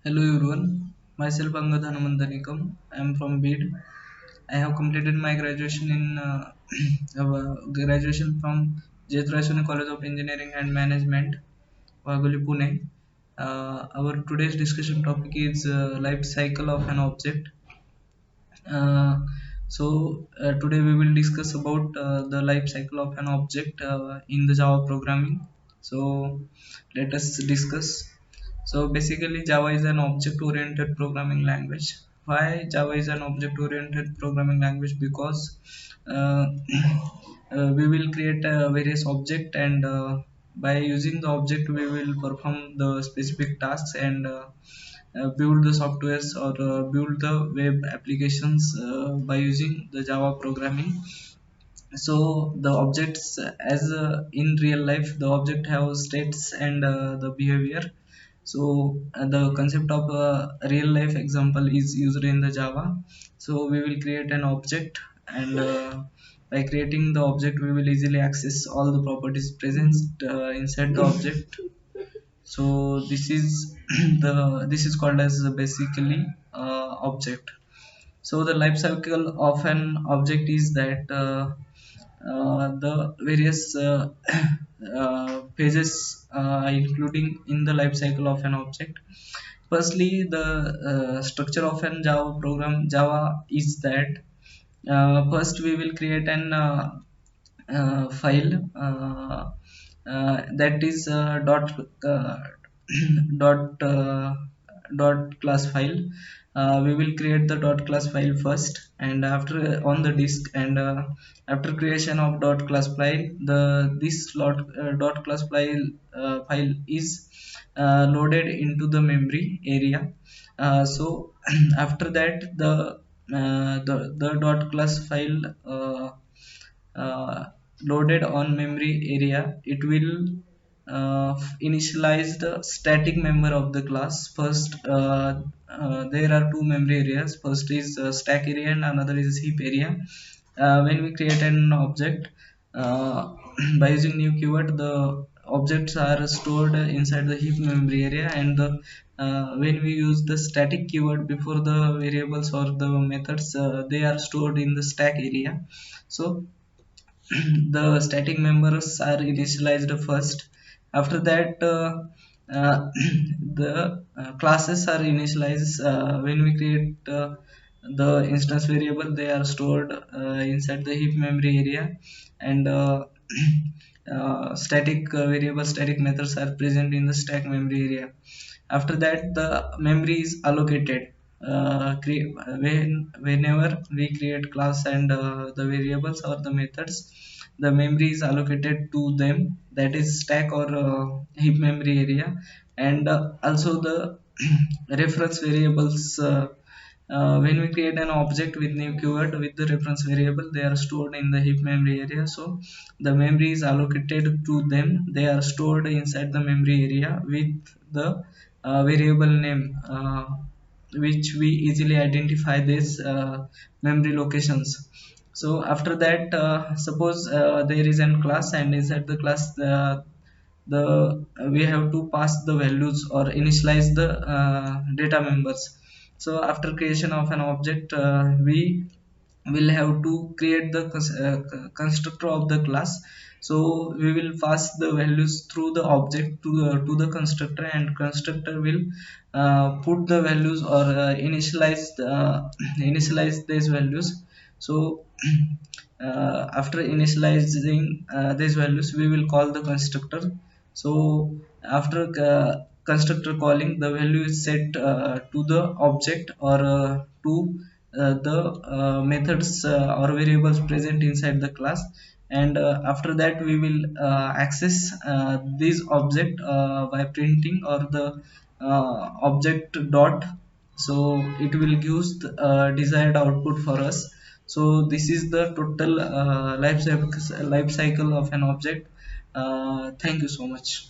Hello everyone, myself Angad Hanumandanikam. I am from BID. I have completed my graduation in graduation from Jethra College of Engineering and Management, Wagoli, Pune. Our today's discussion topic is life cycle of an object. Uh, Today we will discuss about the life cycle of an object in the Java programming. So let us discuss. So basically, Java is an object-oriented programming language. Why Java is an object-oriented programming language? Because uh, we will create various object, and by using the object we will perform the specific tasks and build the softwares or build the web applications by using the Java programming. So the objects, as in real life, the object have states and the behavior. So the concept of a real life example is used in the Java. So we will create an object, and by creating the object we will easily access all the properties present inside the object. So this is this is called as basically object. So the life cycle of an object is that the various phases including in the life cycle of an object. Firstly, the structure of an Java program Java is that first we will create an file that is dot dot class file. We will create the dot class file first, and after on the disk, and after creation of dot class file, the dot class file is loaded into the memory area. So after that, the dot class file uh, loaded on memory area, it will initialize the static member of the class first. There are two memory areas. First is stack area and another is heap area. When we create an object by using new keyword, the objects are stored inside the heap memory area, and when we use the static keyword before the variables or the methods, they are stored in the stack area. So the static members are initialized first. After that, the classes are initialized. When we create the instance variable, they are stored inside the heap memory area, and static methods are present in the stack memory area. After that, the memory is allocated. Whenever we create class and the variables or the methods, the memory is allocated to them, that is stack or heap memory area. And also the reference variables, when we create an object with new keyword with the reference variable, they are stored in the heap memory area. So the memory is allocated to them, they are stored inside the memory area with the variable name, which we easily identify these memory locations. So after that, suppose there is an class, and inside the class, the we have to pass the values or initialize the data members. So after creation of an object, we will have to create the constructor of the class. So we will pass the values through the object to the constructor, and constructor will put the values or initialize these values. So after initializing these values, we will call the constructor. So after constructor calling, the value is set to the object or to the methods or variables present inside the class. And after that, we will access this object by printing or the object dot. So it will give the desired output for us. So this is the total life cycle of an object. Thank you so much.